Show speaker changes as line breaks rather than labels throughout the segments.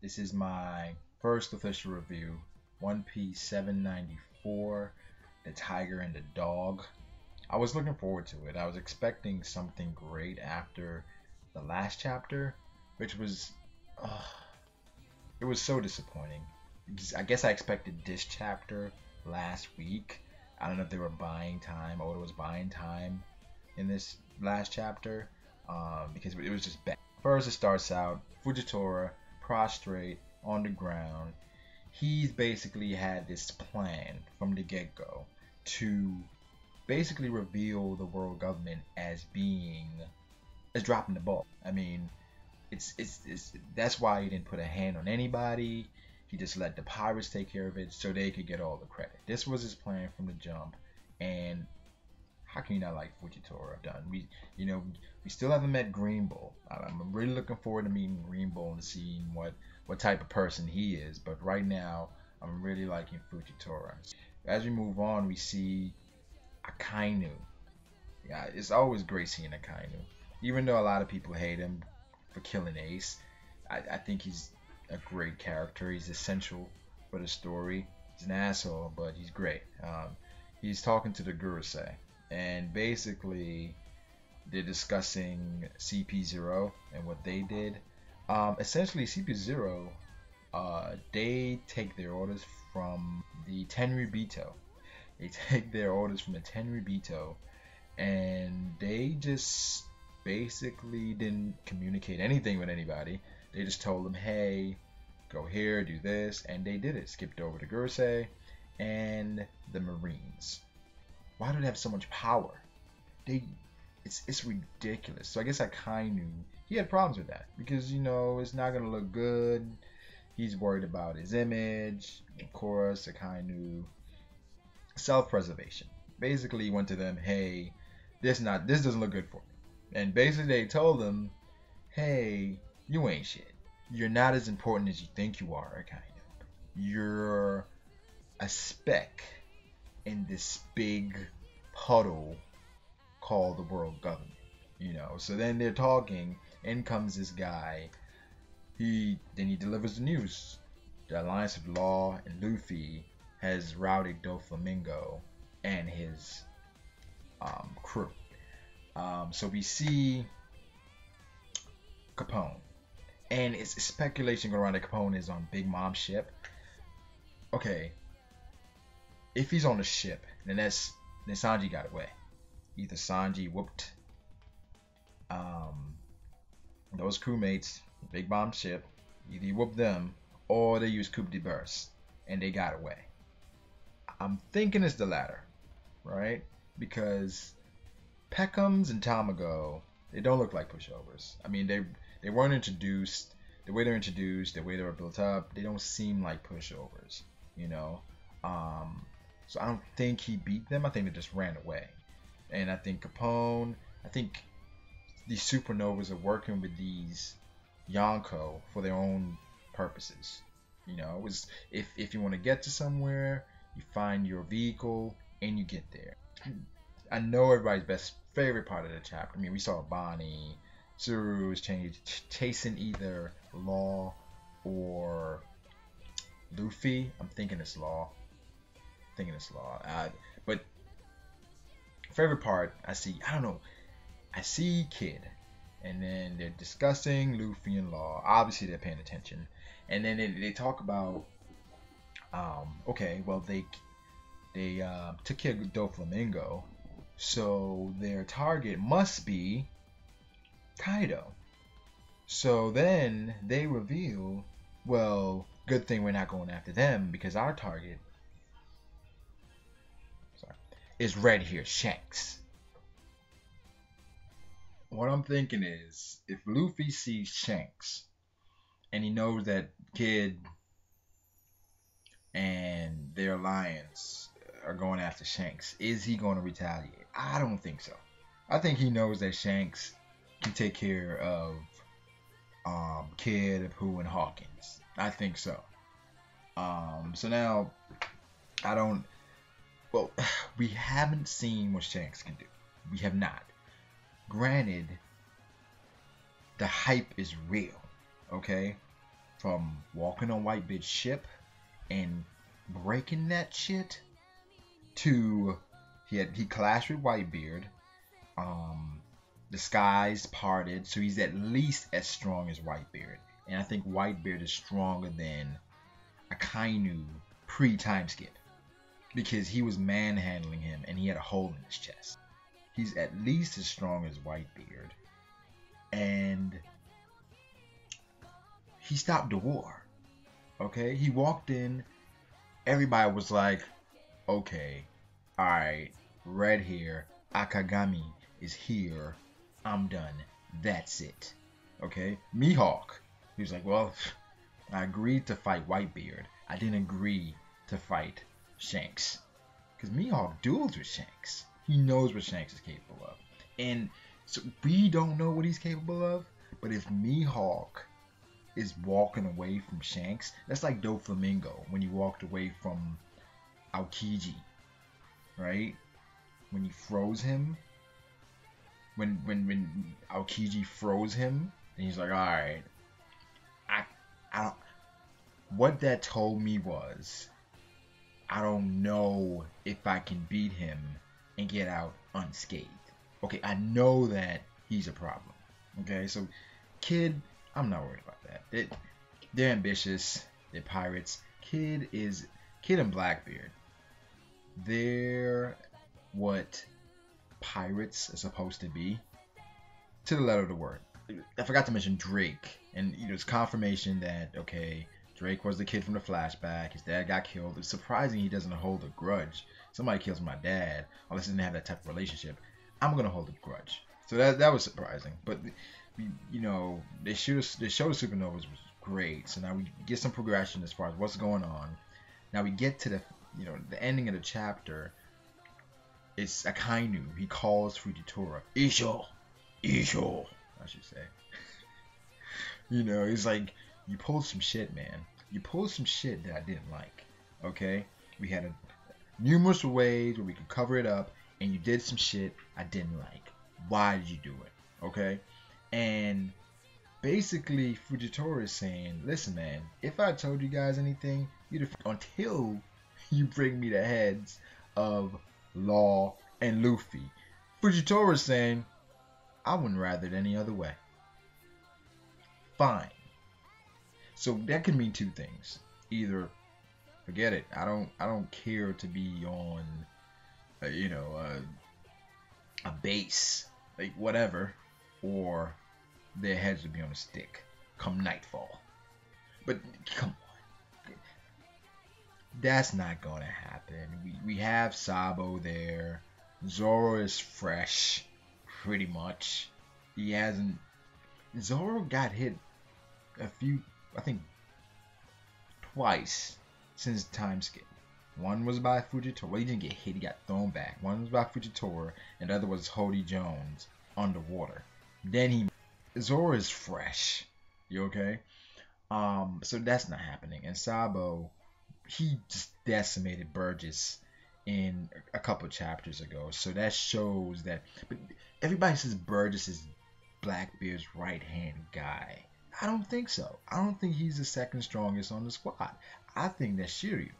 This is my first official review. One Piece 794, The Tiger and the Dog. I was looking forward to it. I was expecting something great after the last chapter, which was, uh, it was so disappointing. I guess I expected this chapter last week. I don't know if they were buying time. Oda was buying time in this last chapter because it was just bad. First, it starts out Fujitora prostrate on the ground. He's basically had this plan from the get go to basically reveal the world government as being as dropping the ball. I mean, it's that's why he didn't put a hand on anybody. He just let the pirates take care of it so they could get all the credit. This was his plan from the jump, and how can you not like Fujitora done? We still haven't met Green Bull. I'm really looking forward to meeting Green Bull and seeing what type of person he is. But right now, I'm really liking Fujitora. As we move on, we see Akainu. Yeah, it's always great seeing Akainu. Even though a lot of people hate him for killing Ace, I think he's a great character. He's essential for the story. He's an asshole, but he's great. He's talking to the Gurusei, and basically they're discussing CP0 and what they did. Essentially, CP0, they take their orders from the Tenryubito. They take their orders from the Tenryubito, and they just basically didn't communicate anything with anybody. They just told them, hey, go here, do this, and they did it. Skipped over the Gurusei and the Marines. Why do they have so much power? They, it's ridiculous. So I guess Akainu, he had problems with that because it's not gonna look good. He's worried about his image. Of course, Akainu, self-preservation. Basically, he went to them, hey, this doesn't look good for me. And basically, they told him, hey, you ain't shit. You're not as important as you think you are, Akainu. You're a speck in this big puddle called the world government. So then they're talking, in comes this guy. He delivers the news. The Alliance of Law and Luffy has routed Doflamingo and his crew. So we see Capone, and it's speculation going around that Capone is on Big Mom's ship. Okay, if he's on the ship, then Sanji got away. Either Sanji whooped those crewmates, Big Mom's ship, either he whooped them, or they used coup de burst and they got away. I'm thinking it's the latter, right? Because Peckhams and Tamago, they don't look like pushovers. I mean, they weren't introduced. The way they're introduced, the way they were built up, they don't seem like pushovers. So I don't think he beat them. I think they just ran away. And I think Capone, I think these supernovas are working with these Yonko for their own purposes. It was if you want to get to somewhere, you find your vehicle and you get there. I know everybody's favorite part of the chapter. I mean, we saw Bonnie, Tsuru is chasing either Law or Luffy. I'm thinking it's Law. But favorite part, I don't know. I see Kid, and then they're discussing Luffy and Law. Obviously, they're paying attention, and then they talk about, okay, well they took care of Doflamingo, so their target must be Kaido. So then they reveal, well, good thing we're not going after them because our target, is right here, Shanks. What I'm thinking is, if Luffy sees Shanks and he knows that Kid and their alliance are going after Shanks, is he going to retaliate? I don't think so. I think he knows that Shanks can take care of Kid, Apu, and Hawkins. I think so. So now, I don't. Well, we haven't seen what Shanks can do. We have not. Granted, the hype is real, okay? from walking on Whitebeard's ship and breaking that shit to he clashed with Whitebeard. The skies parted, so he's at least as strong as Whitebeard. And I think Whitebeard is stronger than Akainu pre-time skip because he was manhandling him and he had a hole in his chest. He's at least as strong as Whitebeard, and he stopped the war. Okay, he walked in. Everybody was like, "Okay, all right, Red here, Akagami is here. I'm done. That's it." Okay, Mihawk. He was like, "Well, I agreed to fight Whitebeard. I didn't agree to fight Shanks. Because Mihawk duels with Shanks. He knows what Shanks is capable of. And so we don't know what he's capable of. But if Mihawk is walking away from Shanks, that's like Doflamingo when he walked away from Aokiji. Right? When he froze him. When Aokiji froze him, and he's like, alright. I don't, what that told me was, I don't know if I can beat him and get out unscathed. Okay, I know that he's a problem. Okay, so Kid, I'm not worried about that. They're ambitious. They're pirates. Kid and Blackbeard. They're what pirates are supposed to be, to the letter of the word. I forgot to mention Drake, and it's confirmation that okay, Drake was the kid from the flashback. His dad got killed. It's surprising he doesn't hold a grudge. Somebody kills my dad, unless they didn't have that type of relationship. I'm gonna hold a grudge. So that was surprising. But they show the supernovas was great. So now we get some progression as far as what's going on. Now we get to the ending of the chapter. It's Akainu. He calls Fujitora. Isho, I should say. He's like, you pulled some shit, man. You pulled some shit that I didn't like. Okay? We had numerous ways where we could cover it up, and you did some shit I didn't like. Why did you do it? Okay? And basically, Fujitora is saying, listen, man, if I told you guys anything, until you bring me the heads of Law and Luffy. Fujitora is saying, I wouldn't rather it any other way. Fine. So that could mean two things. Either forget it. I don't care to be on a base, like whatever, or their heads would be on a stick come nightfall. But come on. That's not gonna happen. We have Sabo there. Zoro is fresh, pretty much. Zoro got hit twice since time skip. One was by Fujitora. Well, he didn't get hit, he got thrown back. One was by Fujitora, and the other was Hody Jones underwater. Zoro is fresh. You okay? So that's not happening. And Sabo, he just decimated Burgess in a couple chapters ago. So that shows that. But everybody says Burgess is Blackbeard's right-hand guy. I don't think so. I don't think he's the second strongest on the squad. I think that's Shiryu.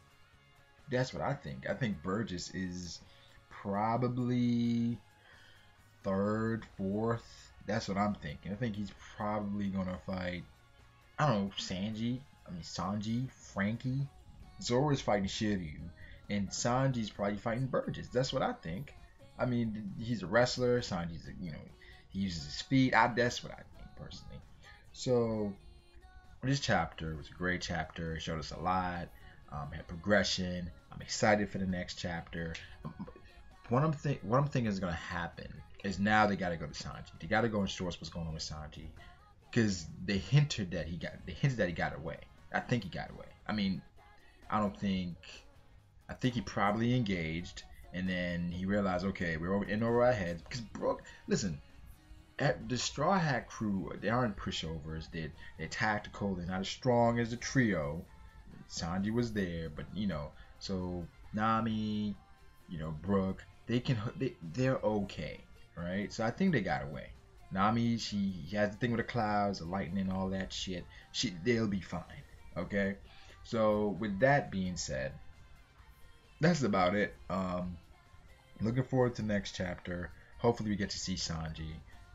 That's what I think. I think Burgess is probably third, fourth. That's what I'm thinking. I think he's probably gonna fight, I don't know, Sanji, Frankie. Zoro's fighting Shiryu, and Sanji's probably fighting Burgess. That's what I think. I mean, he's a wrestler. Sanji's, he uses his feet. That's what I think personally. So this chapter was a great chapter. It showed us a lot. Had progression. I'm excited for the next chapter. What I'm thinking is gonna happen is now they gotta go to Sanji. They gotta go and show us what's going on with Sanji, because they hinted that he got away. I think he got away. I mean, I think he probably engaged, and then he realized, okay, we're in over our heads. Because Brook, listen, at the Straw Hat crew, they aren't pushovers. They're tactical. They're not as strong as the trio. Sanji was there, but so Nami, Brook, they're okay, right? So I think they got away. Nami, she has the thing with the clouds, the lightning, all that shit. They'll be fine. Okay. So with that being said, that's about it. Looking forward to the next chapter. Hopefully we get to see Sanji,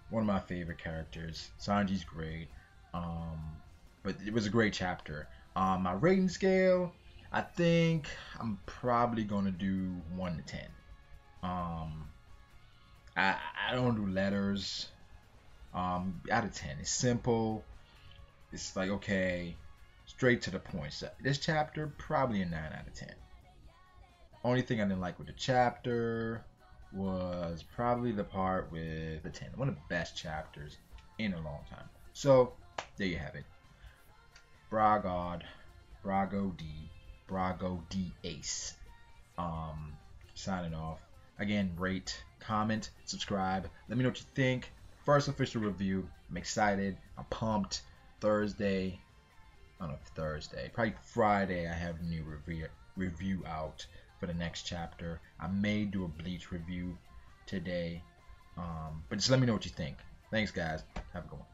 one of my favorite characters. Sanji's great. Um, but it was a great chapter. My rating scale, I think I'm probably gonna do 1 to 10. Um, I don't do letters. Out of 10, it's simple. It's like okay, straight to the point. So this chapter probably a 9 out of 10. Only thing I didn't like with the chapter was probably the part with the 10. One of the best chapters in a long time. So there you have it. Bragod, Brago D Ace. Signing off. Again, rate, comment, subscribe. Let me know what you think. First official review. I'm excited. I'm pumped. Thursday. I don't know if Thursday. Probably Friday. I have a new review out for the next chapter. I may do a Bleach review today. But just let me know what you think. Thanks, guys. Have a good one.